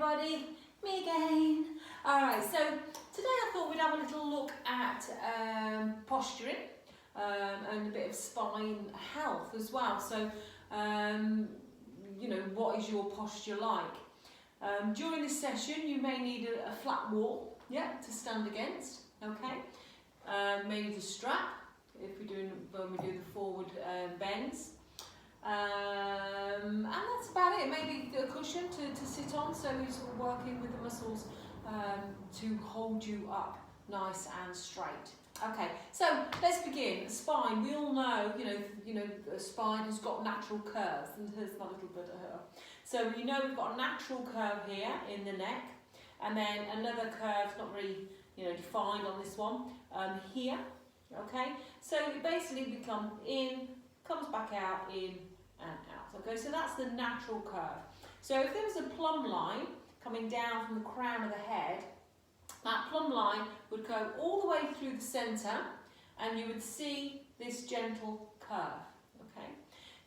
everybody, me again. Alright, so today I thought we'd have a little look at posturing and a bit of spine health as well. So, you know, what is your posture like? During this session you may need a flat wall, yeah, to stand against, okay? Maybe the strap, if we're doing, when we do the forward bends. And that's about it. Maybe a cushion to sit on, so you're sort of working with the muscles to hold you up nice and straight. Okay, so let's begin. The spine. We all know, you know, the spine has got natural curves, and here's my little bit of her. So you know we've got a natural curve here in the neck, and then another curve, not really, you know, defined on this one, here. Okay, so it basically becomes in, comes back out, in and out. Okay, so that's the natural curve. So if there was a plumb line coming down from the crown of the head, that plumb line would go all the way through the centre, and you would see this gentle curve. Okay.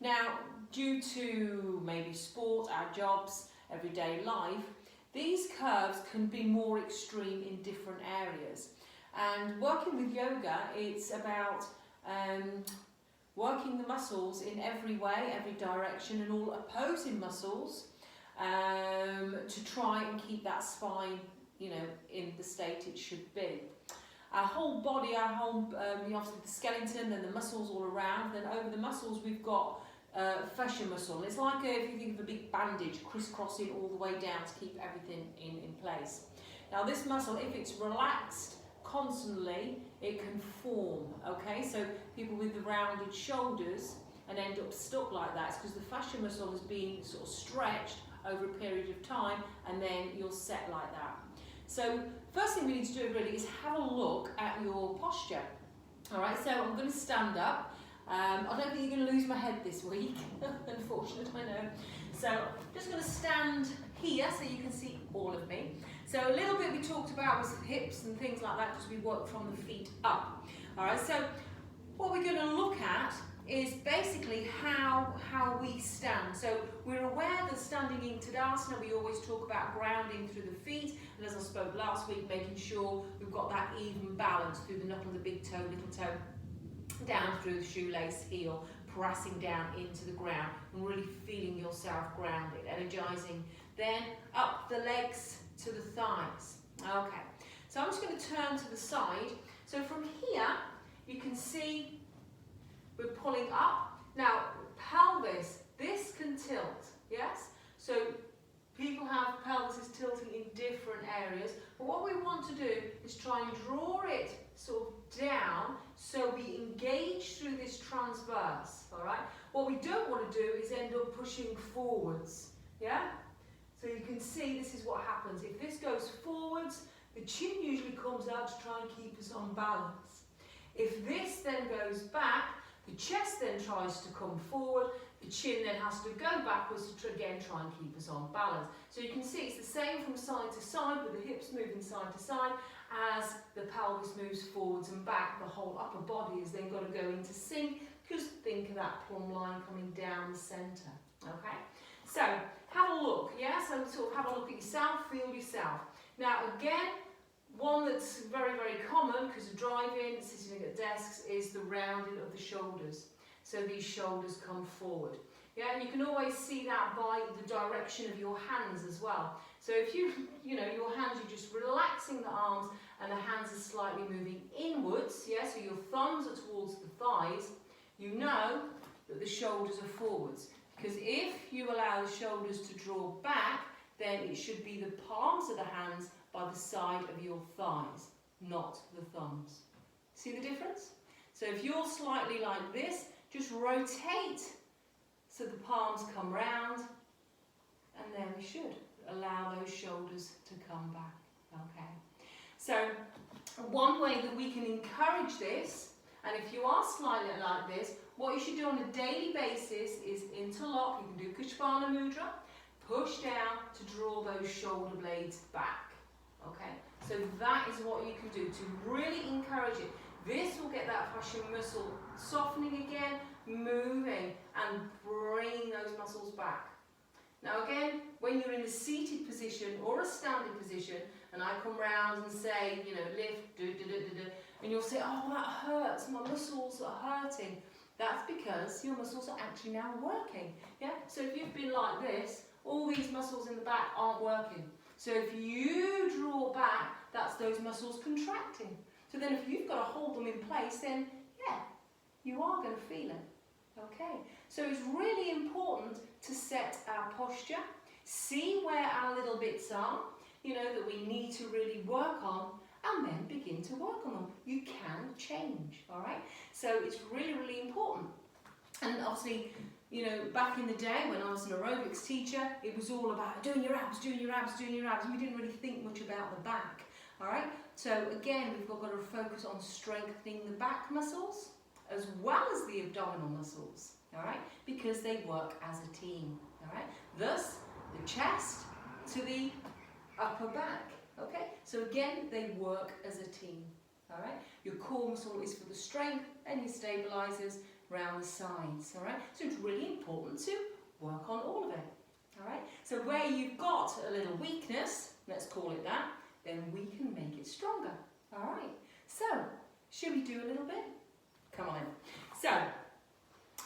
Now, due to maybe sport, our jobs, everyday life, these curves can be more extreme in different areas. And working with yoga, it's about working the muscles in every way, every direction, and all opposing muscles to try and keep that spine, you know, in the state it should be. Our whole body, our whole, obviously the skeleton and the muscles all around, then over the muscles we've got fascia muscle. It's like if you think of a big bandage crisscrossing all the way down to keep everything in place. Now this muscle, if it's relaxed constantly, it can form, okay? So people with the rounded shoulders and end up stuck like that, it's because the fascia muscle has been sort of stretched over a period of time, and then you're set like that. So first thing we need to do really is have a look at your posture. All right, so I'm going to stand up. I don't think you're going to lose my head this week, unfortunately, I know. So I'm just going to stand here so you can see all of me. So a little bit we talked about was hips and things like that, because we work from the feet up. All right, so what we're going to look at is basically how we stand. So we're aware that standing in Tadasana, we always talk about grounding through the feet, and as I spoke last week, making sure we've got that even balance through the knuckle of the big toe, little toe, down through the shoelace, heel, pressing down into the ground and really feeling yourself grounded, energizing. Then up the legs to the thighs. Okay, so I'm just going to turn to the side. So from here, you can see we're pulling up. Now, pelvis, this can tilt, yes? So people have pelvises tilting in different areas, but what we want to do is try and draw it sort of down so we engage through this transverse, all right? What we don't want to do is end up pushing forwards, yeah? So you can see this is what happens. If this goes forwards, the chin usually comes out to try and keep us on balance. If this then goes back, the chest then tries to come forward, the chin then has to go backwards to again try and keep us on balance. So you can see it's the same from side to side, with the hips moving side to side. As the pelvis moves forwards and back, the whole upper body has then got to go into sync, because think of that plumb line coming down the centre, okay? So have a look, yeah? So sort of have a look at yourself, feel yourself. Now again, one that's very, very common, because of driving, sitting at desks, is the rounding of the shoulders. So these shoulders come forward. Yeah, and you can always see that by the direction of your hands as well. So if you know, your hands, you're just relaxing the arms and the hands are slightly moving inwards, yeah, so your thumbs are towards the thighs, you know that the shoulders are forwards. Because if you allow the shoulders to draw back, then it should be the palms of the hands by the side of your thighs, not the thumbs. See the difference? So if you're slightly like this, just rotate so the palms come round, and then we should allow those shoulders to come back. Okay. So one way that we can encourage this, and if you are slightly like this, what you should do on a daily basis is interlock. You can do Kushpana Mudra, push down to draw those shoulder blades back. Okay, so that is what you can do to really encourage it. This will get that fascia muscle softening again, moving, and bringing those muscles back. Now again, when you're in a seated position or a standing position, and I come round and say, you know, lift, and you'll say, oh, that hurts, my muscles are hurting. That's because your muscles are actually now working, yeah? So if you've been like this, all these muscles in the back aren't working. So if you draw back, that's those muscles contracting. So then if you've got to hold them in place, then yeah, you are going to feel it, okay? So it's really important to set our posture, see where our little bits are, you know, that we need to really work on, and then begin to work on them. You can change, all right? So it's really, really important. And obviously, you know, back in the day when I was an aerobics teacher, it was all about doing your abs, doing your abs, doing your abs. We didn't really think much about the back, all right? So again, we've got to focus on strengthening the back muscles as well as the abdominal muscles, all right? Because they work as a team, all right? Thus, the chest to the upper back, okay? So again, they work as a team, all right? Your core muscle is for the strength and your stabilizers around the sides, all right? So it's really important to work on all of it, all right? So where you've got a little weakness, let's call it that, then we can make it stronger, all right? So, should we do a little bit? Come on in. So,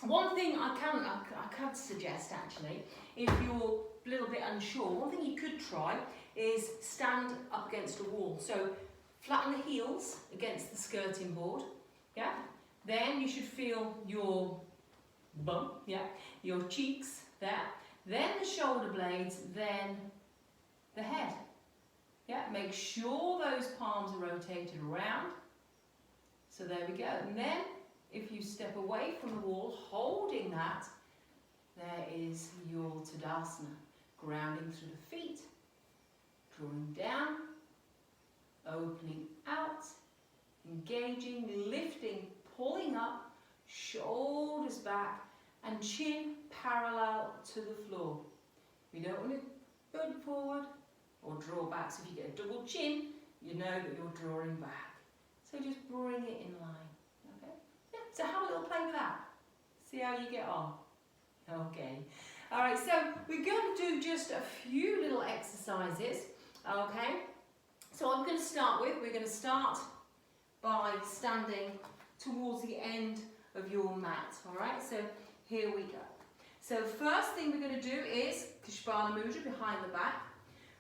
one thing I can suggest actually, if you're a little bit unsure, one thing you could try is stand up against a wall. So, flatten the heels against the skirting board, yeah? Then you should feel your bum, yeah, your cheeks there, then the shoulder blades, then the head. Yeah, make sure those palms are rotated around. So there we go. And then if you step away from the wall, holding that, there is your Tadasana. Grounding through the feet, drawing down, opening out, engaging, lifting, pulling up, shoulders back, and chin parallel to the floor. We don't want to go forward or draw back. So if you get a double chin, you know that you're drawing back. So just bring it in line, okay? Yeah, so have a little play with that. See how you get on. Okay. All right, so we're going to do just a few little exercises, okay? So we're going to start by standing towards the end of your mat, all right? So here we go. So first thing we're going to do is Kshipala Mudra behind the back.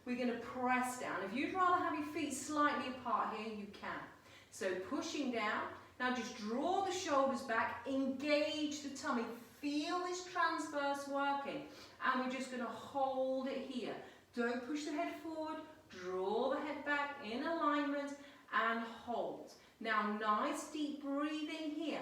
We're going to press down. If you'd rather have your feet slightly apart here, you can. So pushing down. Now just draw the shoulders back, engage the tummy. Feel this transverse working. And we're just going to hold it here. Don't push the head forward. Draw the head back in alignment and hold. Now nice deep breathing here.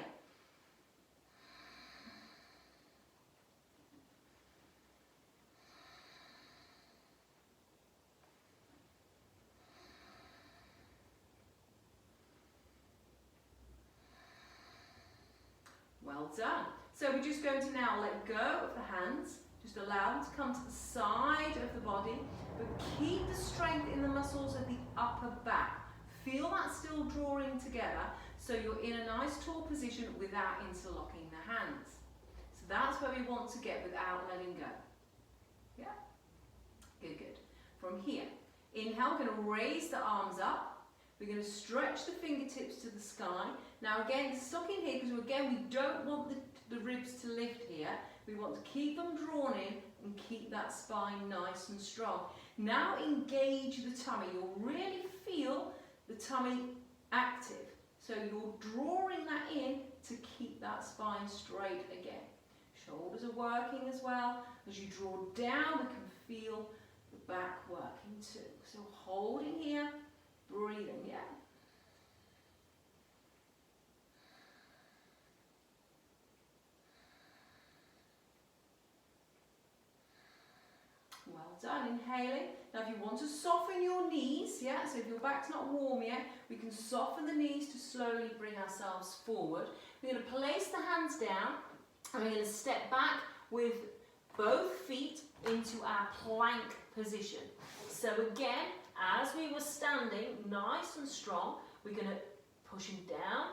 Well done. So we're just going to now let go of the hands. Just allow them to come to the side of the body, but keep the strength in the muscles of the upper back. Feel that still drawing together, so you're in a nice tall position without interlocking the hands. So that's where we want to get without letting go. Yeah? Good, good. From here, inhale, we're going to raise the arms up. We're going to stretch the fingertips to the sky. Now again, stuck in here, because again, we don't want the ribs to lift here. We want to keep them drawn in and keep that spine nice and strong. Now engage the tummy. You'll really feel the tummy active. So you're drawing that in to keep that spine straight again. Shoulders are working as well. As you draw down, we can feel the back working too. So holding here, breathing, yeah. Well done, inhaling. Now if you want to soften your knees, yeah, so if your back's not warm yet, we can soften the knees to slowly bring ourselves forward. We're going to place the hands down and we're going to step back with both feet into our plank position. So again, as we were standing nice and strong, we're going to push them down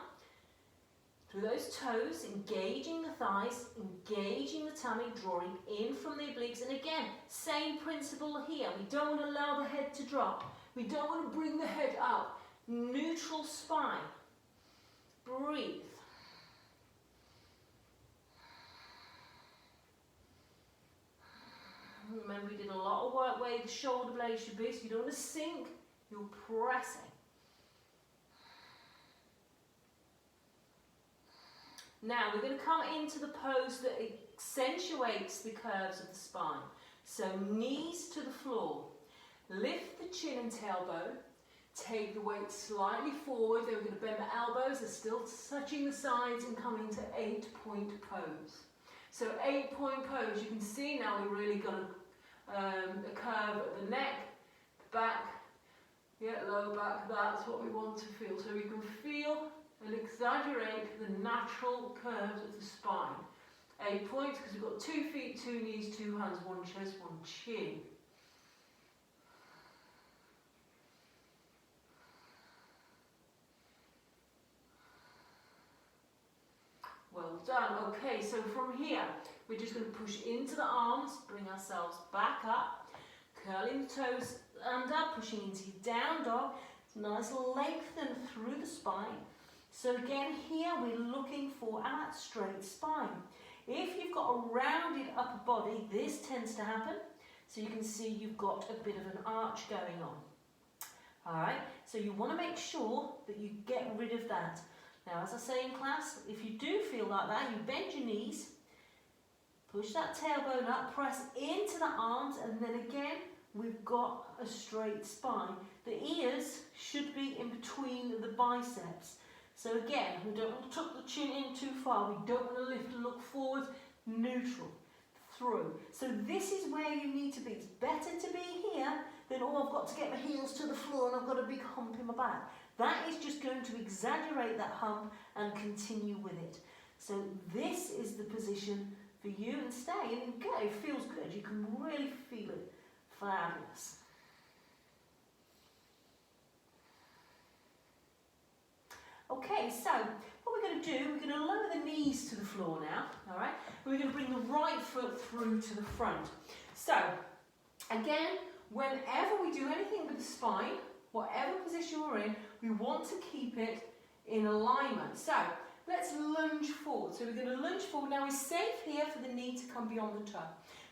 through those toes, engaging the thighs, engaging the tummy, drawing in from the obliques. And again, same principle here. We don't want to allow the head to drop. We don't want to bring the head up. Neutral spine. Breathe. Remember, we did a lot of work where the shoulder blade should be, so you don't want to sink, you're pressing. Now we're going to come into the pose that accentuates the curves of the spine. So knees to the floor. Lift the chin and tailbone. Take the weight slightly forward. Then we're going to bend the elbows. They're still touching the sides and come into 8-point pose. So 8-point pose. You can see now we've really got a curve at the neck, back, lower back. That's what we want to feel. So we can feel and exaggerate the natural curves of the spine. 8 points because we've got 2 feet, 2 knees, 2 hands, 1 chest, 1 chin. Well done. Okay, so from here, we're just going to push into the arms, bring ourselves back up, curling the toes under, pushing into down dog. It's nice lengthen through the spine. So again, here we're looking for that straight spine. If you've got a rounded upper body, this tends to happen. So you can see you've got a bit of an arch going on. All right, so you want to make sure that you get rid of that. Now, as I say in class, if you do feel like that, you bend your knees, push that tailbone up, press into the arms, and then again, we've got a straight spine. The ears should be in between the biceps. So again, we don't want to tuck the chin in too far. We don't want to lift and look forward. Neutral. Through. So this is where you need to be. It's better to be here than, oh, I've got to get my heels to the floor and I've got a big hump in my back. That is just going to exaggerate that hump and continue with it. So this is the position for you, and stay. And again, it feels good. You can really feel it. Fabulous. Okay, so what we're going to do, we're going to lower the knees to the floor now, all right? We're going to bring the right foot through to the front. So, again, whenever we do anything with the spine, whatever position we're in, we want to keep it in alignment. So, let's lunge forward. So we're going to lunge forward. Now we're safe here for the knee to come beyond the toe.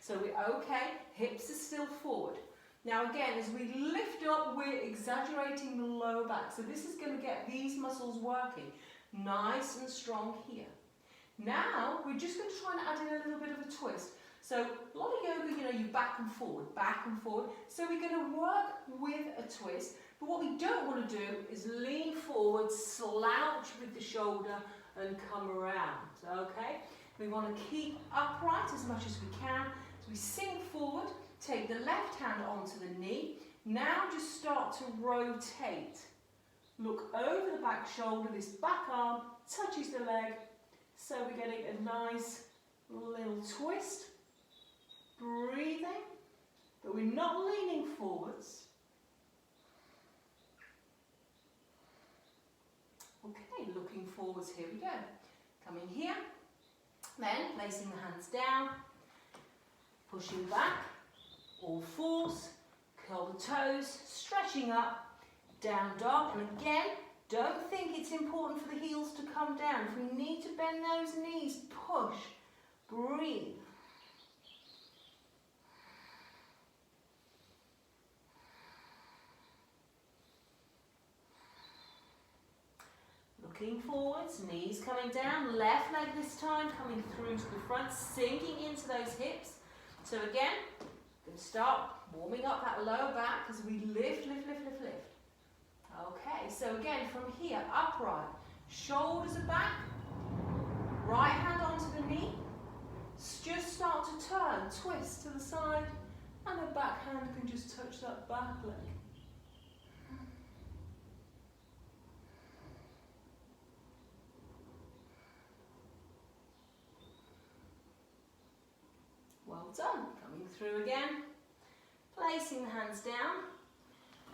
So we're okay, hips are still forward. Now again, as we lift up, we're exaggerating the lower back. So this is going to get these muscles working nice and strong here. Now, we're just going to try and add in a little bit of a twist. So a lot of yoga, you back and forward, back and forward. So we're going to work with a twist. But what we don't want to do is lean forward, slouch with the shoulder and come around, okay? We want to keep upright as much as we can. So we sink forward, take the left hand onto the knee. Now just start to rotate. Look over the back shoulder, this back arm touches the leg. So we're getting a nice little twist. Breathing, but we're not leaning forwards. Okay, looking forwards, here we go. Coming here, then placing the hands down, pushing back, all fours, curl the toes, stretching up, down dog, and again, don't think it's important for the heels to come down. If we need to bend those knees, push, breathe. Looking forwards, knees coming down, left leg this time coming through to the front, sinking into those hips. So again, we're going to start warming up that lower back as we lift, lift, lift, lift, lift. Okay, so again from here, upright, shoulders are back, right hand onto the knee, just start to turn, twist to the side, and the back hand can just touch that back leg. Well done. Coming through again, placing the hands down,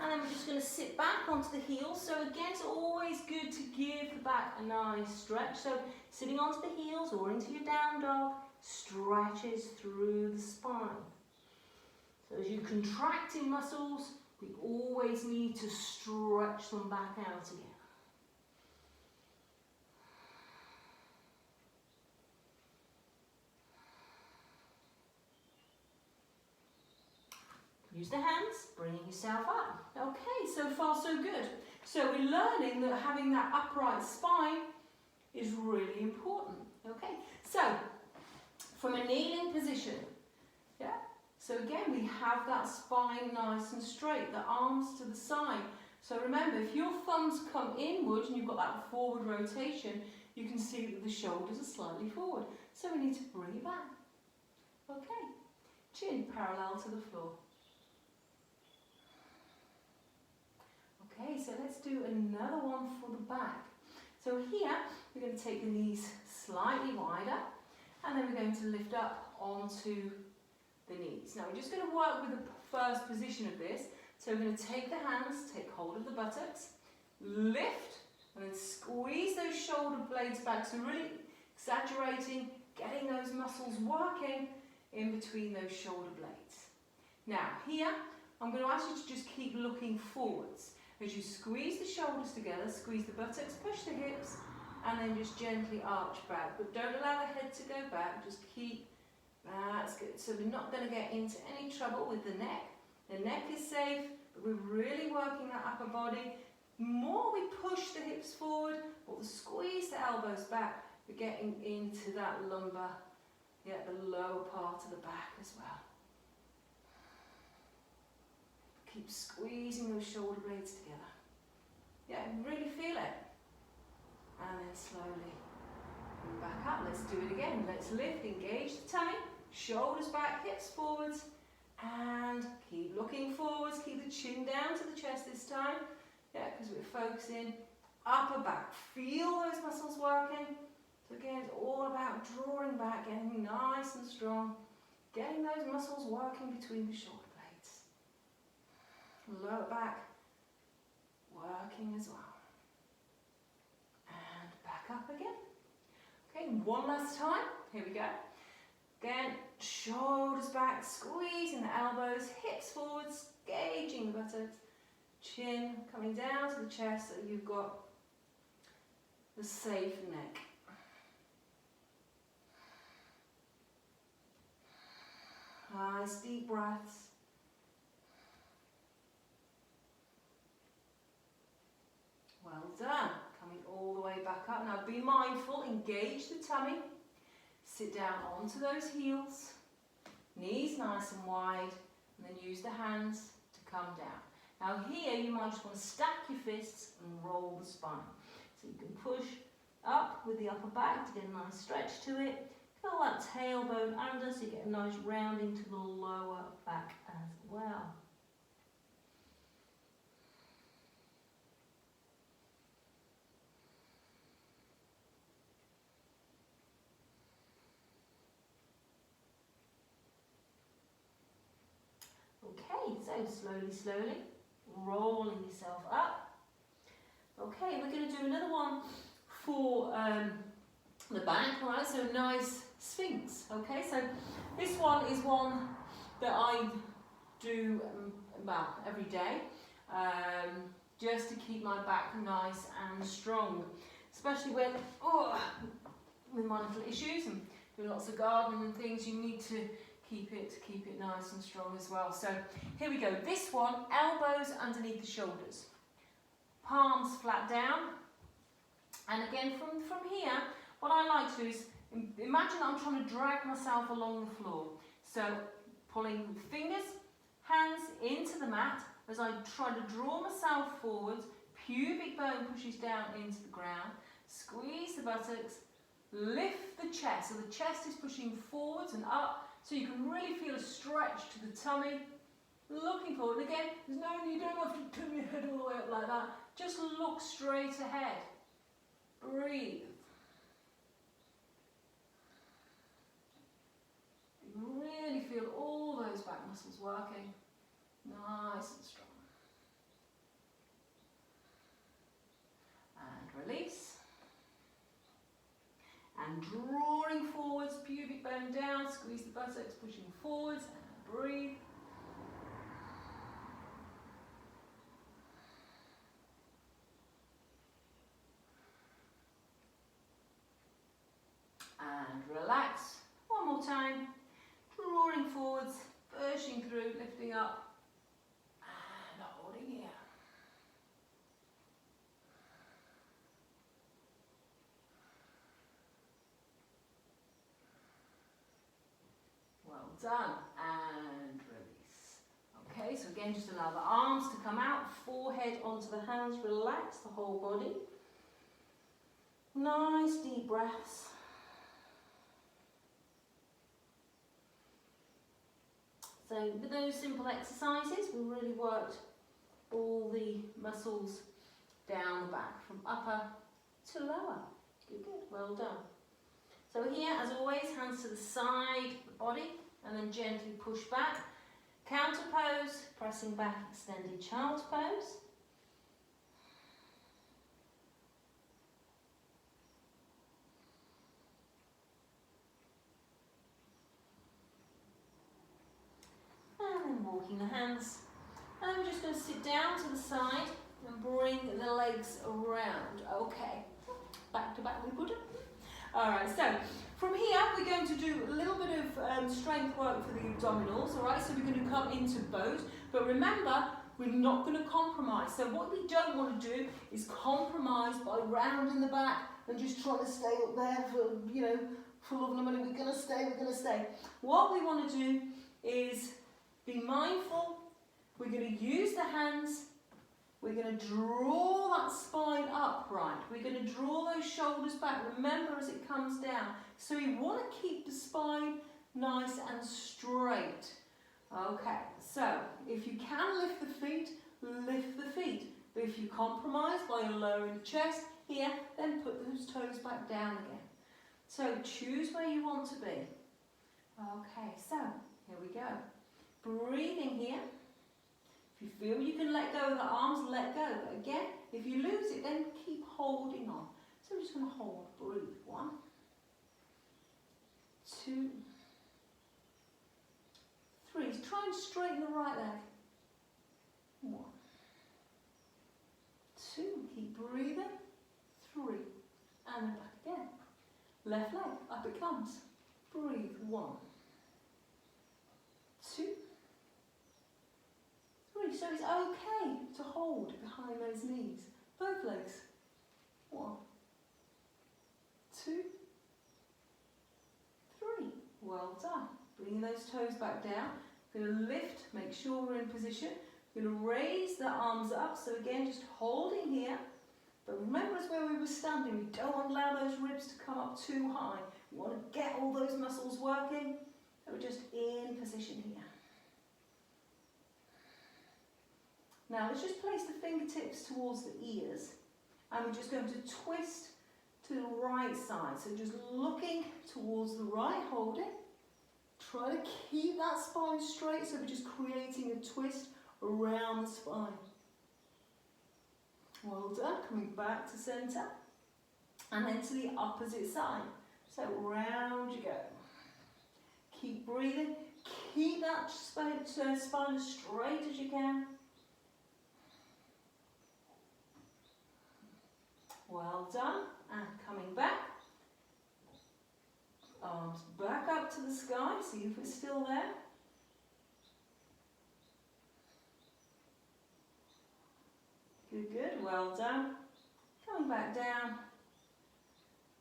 And then we're just going to sit back onto the heels. So again, it's always good to give the back a nice stretch. So sitting onto the heels or into your down dog stretches through the spine. So as you're contracting muscles, we always need to stretch them back out again. Use the hands, bringing yourself up. Okay, so far so good. So we're learning that having that upright spine is really important. Okay, so from a kneeling position, yeah. So again, we have that spine nice and straight, the arms to the side. So remember, if your thumbs come inward and you've got that forward rotation, you can see that the shoulders are slightly forward. So we need to bring it back. Okay, chin parallel to the floor. Okay, so let's do another one for the back. So here, we're going to take the knees slightly wider, and then we're going to lift up onto the knees. Now, we're just going to work with the first position of this. So we're going to take the hands, take hold of the buttocks, lift, and then squeeze those shoulder blades back. So really exaggerating, getting those muscles working in between those shoulder blades. Now, here, I'm going to ask you to just keep looking forwards. As you squeeze the shoulders together, squeeze the buttocks, push the hips, and then just gently arch back. But don't allow the head to go back, just keep, that's good. So we're not going to get into any trouble with the neck. The neck is safe, but we're really working that upper body. The more we push the hips forward, or squeeze the elbows back, we're getting into that lumbar, the lower part of the back as well. Keep squeezing those shoulder blades together. Yeah, really feel it. And then slowly bring back up. Let's do it again. Let's lift, engage the tummy, shoulders back, hips forwards, and keep looking forwards. Keep the chin down to the chest this time. Yeah, because we're focusing upper back. Feel those muscles working. So again, it's all about drawing back, getting nice and strong, getting those muscles working between the shoulder blades. Lower back, working as well. And back up again. Okay, one last time. Here we go. Again, shoulders back, squeezing the elbows, hips forwards, engaging the buttocks, chin coming down to the chest so you've got the safe neck. Nice deep breaths. Well done. Coming all the way back up. Now be mindful, engage the tummy. Sit down onto those heels. Knees nice and wide. And then use the hands to come down. Now here you might just want to stack your fists and roll the spine. So you can push up with the upper back to get a nice stretch to it. Feel that tailbone under so you get a nice rounding to the lower back as well. Okay, so slowly, rolling yourself up. Okay, we're going to do another one for the back, all right, so nice sphinx. Okay, so this one is one that I do every day, just to keep my back nice and strong, especially when, with my little issues and doing lots of gardening and things, you need to keep it nice and strong as well. So here we go. This one, elbows underneath the shoulders, palms flat down, and again from here, what I like to do is imagine I'm trying to drag myself along the floor. So pulling fingers, hands into the mat as I try to draw myself forwards. Pubic bone pushes down into the ground. Squeeze the buttocks. Lift the chest. So the chest is pushing forwards and up. So you can really feel a stretch to the tummy. Looking forward. And again, you don't have to turn your head all the way up like that. Just look straight ahead. Breathe. Really feel all those back muscles working. Nice and strong. and drawing forwards, pubic bone down, squeeze the buttocks, pushing forwards, and breathe. And relax. One more time. Drawing forwards, pushing through, lifting up, and holding here. Well done. And release. Okay, so again, just allow the arms to come out, forehead onto the hands, relax the whole body. Nice deep breaths. So with those simple exercises, we really worked all the muscles down the back, from upper to lower. Good, good, well done. So here, as always, hands to the side, the body, and then gently push back. Counter pose, pressing back, extended child's pose. And then walking the hands. And then we're just going to sit down to the side and bring the legs around. Okay, back to back we put it. Alright, so from here we're going to do a little bit of strength work for the abdominals, alright, so we're going to come into boat, but remember, we're not going to compromise. So what we don't want to do is compromise by rounding the back and just trying to stay up there for, you know, full of the money. We're going to stay. What we want to do is be mindful. We're going to use the hands. We're going to draw that spine upright. We're going to draw those shoulders back. Remember, as it comes down. So we want to keep the spine nice and straight. Okay, so if you can lift the feet, lift the feet. But if you compromise by lowering the chest here, then put those toes back down again. So choose where you want to be. Okay, so here we go. Breathing here. If you feel you can let go of the arms, let go. But again, if you lose it, then keep holding on. So we're just going to hold, breathe. 1, 2, 3. Try and straighten the right leg. 1, 2. Keep breathing. 3. And then back again. Left leg, up it comes. Breathe. 1, 2, 3. So it's okay to hold behind those knees. Both legs. 1, 2, 3. Well done. Bringing those toes back down. Going to lift, make sure we're in position. Going to raise the arms up. So again, just holding here. But remember, it's where we were standing. We don't want to allow those ribs to come up too high. We want to get all those muscles working. So we're just in position here. Now let's just place the fingertips towards the ears, and we're just going to twist to the right side. So just looking towards the right, holding. Try to keep that spine straight, so we're just creating a twist around the spine. Well done. Coming back to centre, and then to the opposite side. So round you go. Keep breathing. Keep that spine as straight as you can. Well done. And coming back. Arms back up to the sky. See if it's still there. Good, good. Well done. Coming back down.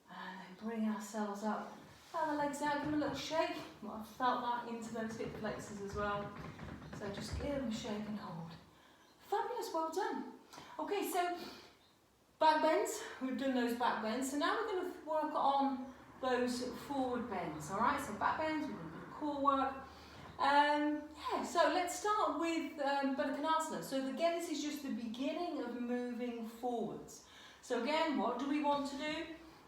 And then bring ourselves up. Allow the legs out. Give them a little shake. Well, I felt that into those hip flexors as well. So just give them a shake and hold. Fabulous. Well done. Okay, so back bends, we've done those back bends, so now we're going to work on those forward bends, alright? So back bends, we're going to do core work. Yeah, so let's start with Baddha-Konasana. So again, this is just the beginning of moving forwards. So again, what do we want to do?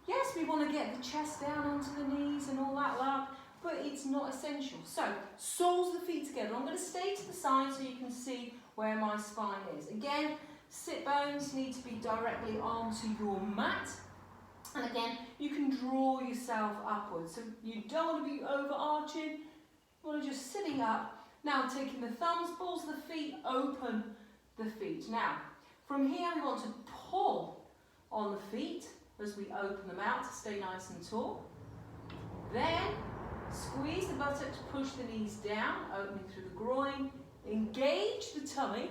Yes, we want to get the chest down onto the knees and all that lot, but it's not essential. So, soles of the feet together. I'm going to stay to the side so you can see where my spine is. Again, sit bones need to be directly onto your mat. And again, you can draw yourself upwards. So you don't want to be overarching, you want to just sitting up. Now taking the thumbs, balls of the feet, open the feet. Now, from here we want to pull on the feet as we open them out to stay nice and tall. Then squeeze the buttocks, push the knees down, opening through the groin, engage the tummy.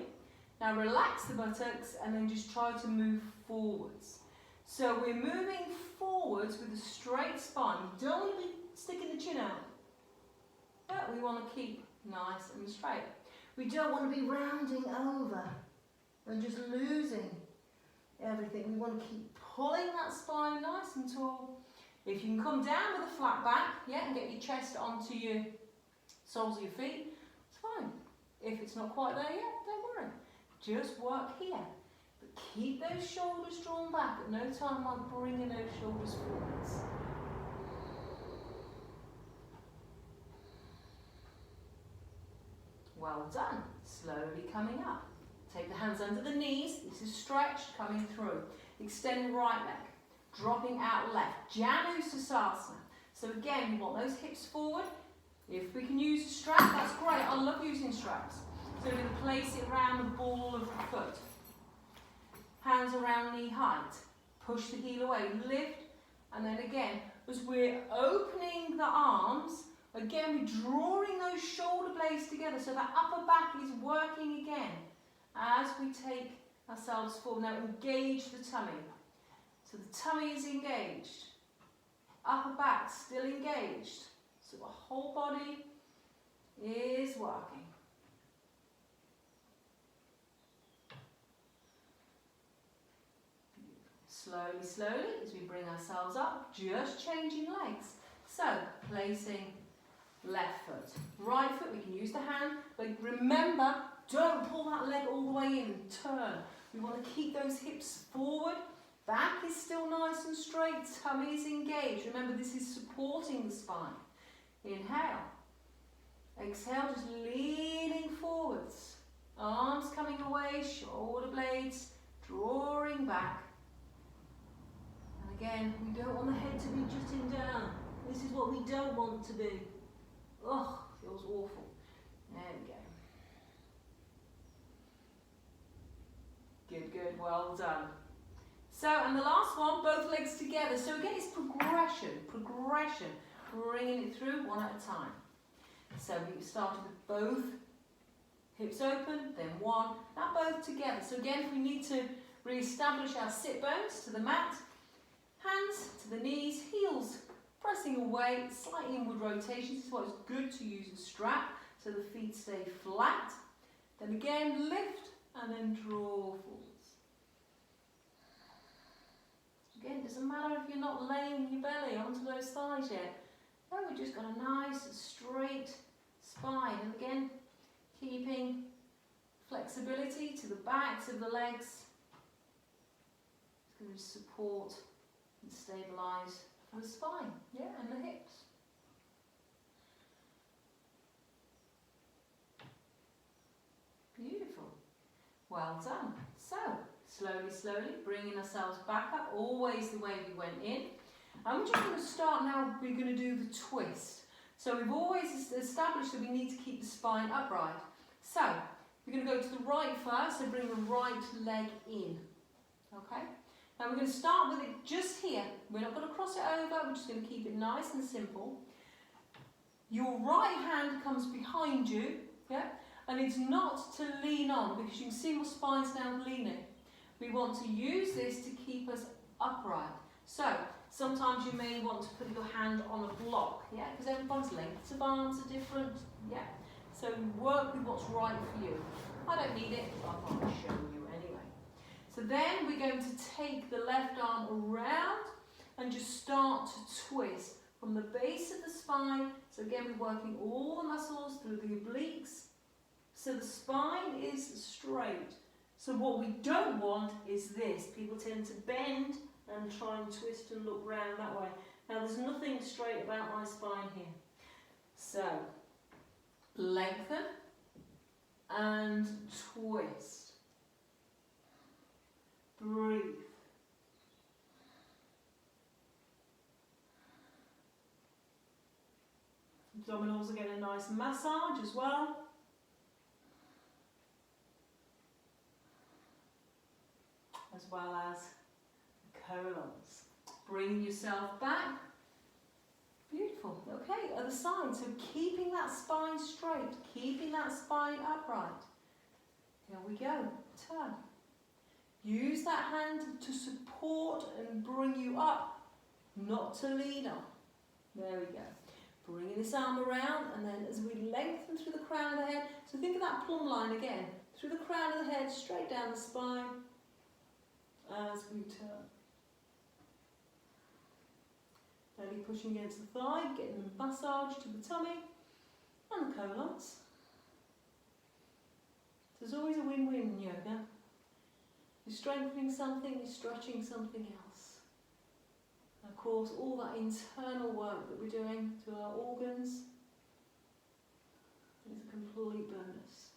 Now relax the buttocks and then just try to move forwards. So we're moving forwards with a straight spine. We don't want to be sticking the chin out, but we want to keep nice and straight. We don't want to be rounding over and just losing everything. We want to keep pulling that spine nice and tall. If you can come down with a flat back, yeah, and get your chest onto your soles of your feet, it's fine. If it's not quite there yet, don't worry. Just work here. But keep those shoulders drawn back. At no time am I bringing those shoulders forwards. Well done. Slowly coming up. Take the hands under the knees. This is stretched, coming through. Extend right leg. Dropping out left. Janu Sukhasana. So again, you want those hips forward. If we can use a strap, that's great. I love using straps. So we're going to place it around the ball of the foot. Hands around knee height. Push the heel away. Lift. And then again, as we're opening the arms, again, we're drawing those shoulder blades together so that upper back is working again as we take ourselves forward. Now engage the tummy. So the tummy is engaged. Upper back still engaged. So the whole body is working. Slowly, slowly, as we bring ourselves up, just changing legs. So, placing left foot. Right foot, we can use the hand, but remember, don't pull that leg all the way in, turn. We want to keep those hips forward. Back is still nice and straight, tummy is engaged. Remember, this is supporting the spine. Inhale. Exhale, just leaning forwards. Arms coming away, shoulder blades drawing back. And again, we don't want the head to be jutting down. This is what we don't want to be. Ugh, feels awful. There we go. Good, good, well done. So, and the last one, both legs together. So again, it's progression, bringing it through one at a time. So we started with both hips open, then one, now both together. So again, if we need to re-establish our sit bones to the mat, hands to the knees, heels pressing away, slight inward rotation. This is why it's good to use a strap so the feet stay flat. Then again, lift and then draw forwards. Again, it doesn't matter if you're not laying your belly onto those thighs yet. No, we've just got a nice straight spine. And again, keeping flexibility to the backs of the legs. It's going to support and stabilise the spine, yeah, and the hips. Beautiful. Well done. So, slowly, slowly, bringing ourselves back up, always the way we went in. And we're just going to start now, we're going to do the twist. So we've always established that we need to keep the spine upright. So, we're going to go to the right first, so bring the right leg in. Okay? Now we're going to start with it just here. We're not going to cross it over, we're just going to keep it nice and simple. Your right hand comes behind you, yeah? And it's not to lean on, because you can see my spine's now leaning. We want to use this to keep us upright. So, sometimes you may want to put your hand on a block, yeah? Because everyone's lengths of arms are different, yeah? So work with what's right for you. I don't need it, but I thought I'd show you anyway. So then we're going to take the left arm around and just start to twist from the base of the spine. So again, we're working all the muscles through the obliques. So the spine is straight. So what we don't want is this. People tend to bend and try and twist and look round that way. Now there's nothing straight about my spine here. So lengthen and twist. Breathe. Abdominals are getting a nice massage as well. As well as the colons. Bring yourself back. Beautiful. Okay, other side. So keeping that spine straight, keeping that spine upright. Here we go. Turn. Use that hand to support and bring you up, not to lean on. There we go. Bringing this arm around, and then as we lengthen through the crown of the head, so think of that plumb line again, through the crown of the head, straight down the spine, as we turn. Belly pushing against the thigh, getting the massage to the tummy and the colons. There's always a win-win in yoga. You're strengthening something, you're stretching something else. And of course, all that internal work that we're doing to our organs is a complete bonus.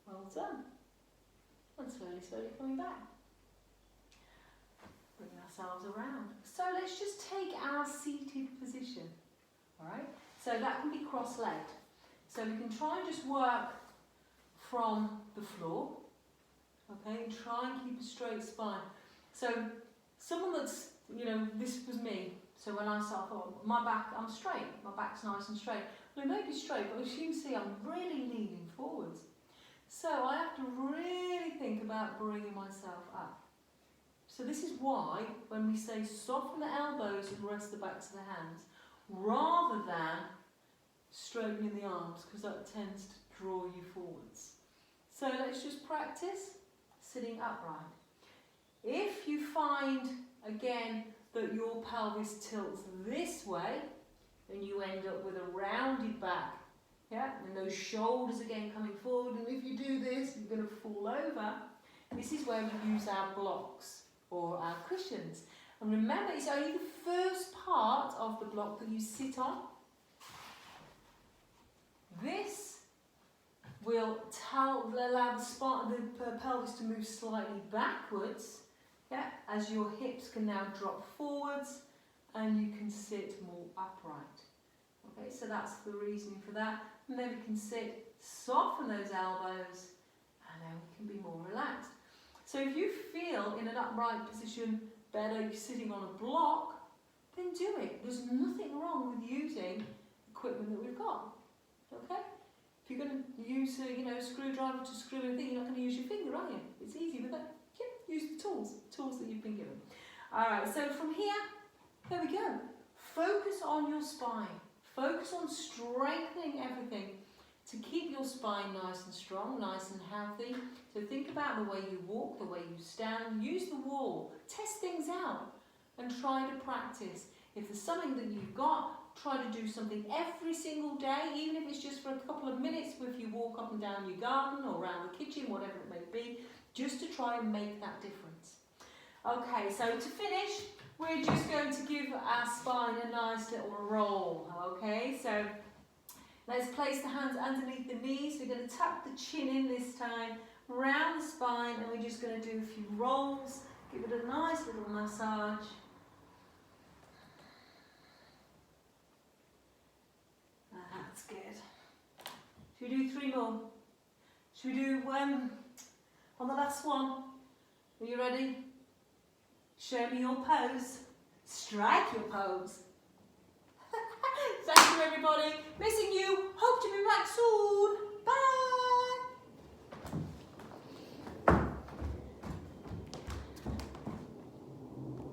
Well done. And slowly coming back. Bring ourselves around. So let's just take our seated position. Alright? So that can be cross-legged. So we can try and just work from the floor. Okay, and try and keep a straight spine. So someone that's, this was me. So when I start off, my back, I'm straight. My back's nice and straight. Well, it may be straight, but as you can see, I'm really leaning forwards. So I have to really think about bringing myself up. So this is why when we say soften the elbows and rest the backs of the hands, rather than straightening the arms, because that tends to draw you forwards. So let's just practice sitting upright. If you find, again, that your pelvis tilts this way, then you end up with a rounded back. Yeah, and those shoulders again coming forward, and if you do this, you're going to fall over. This is where we use our blocks or our cushions. And remember, it's only the first part of the block that you sit on. This will allow the pelvis to move slightly backwards, yeah, as your hips can now drop forwards and you can sit more upright. Okay, so that's the reasoning for that. And then we can sit, soften those elbows, and then we can be more relaxed. So if you feel in an upright position better, you're sitting on a block, then do it. There's nothing wrong with using equipment that we've got. Okay? If you're going to use a screwdriver to screw anything, you're not going to use your finger, are you? It's easy with that. Yeah, use the tools that you've been given. Alright, so from here, there we go. Focus on your spine. Focus on strengthening everything to keep your spine nice and strong, nice and healthy. So think about the way you walk, the way you stand. Use the wall. Test things out and try to practice. If there's something that you've got, try to do something every single day, even if it's just for a couple of minutes, if you walk up and down your garden or around the kitchen, whatever it may be, just to try and make that difference. Okay, so to finish, we're just going to give our spine a nice little roll. Okay, so let's place the hands underneath the knees. We're going to tuck the chin in this time, round the spine, and we're just going to do a few rolls. Give it a nice little massage. That's good. Should we do 3 more? Should we do on the last one? Are you ready? Show me your pose. Strike your pose. Thank you, everybody. Missing you.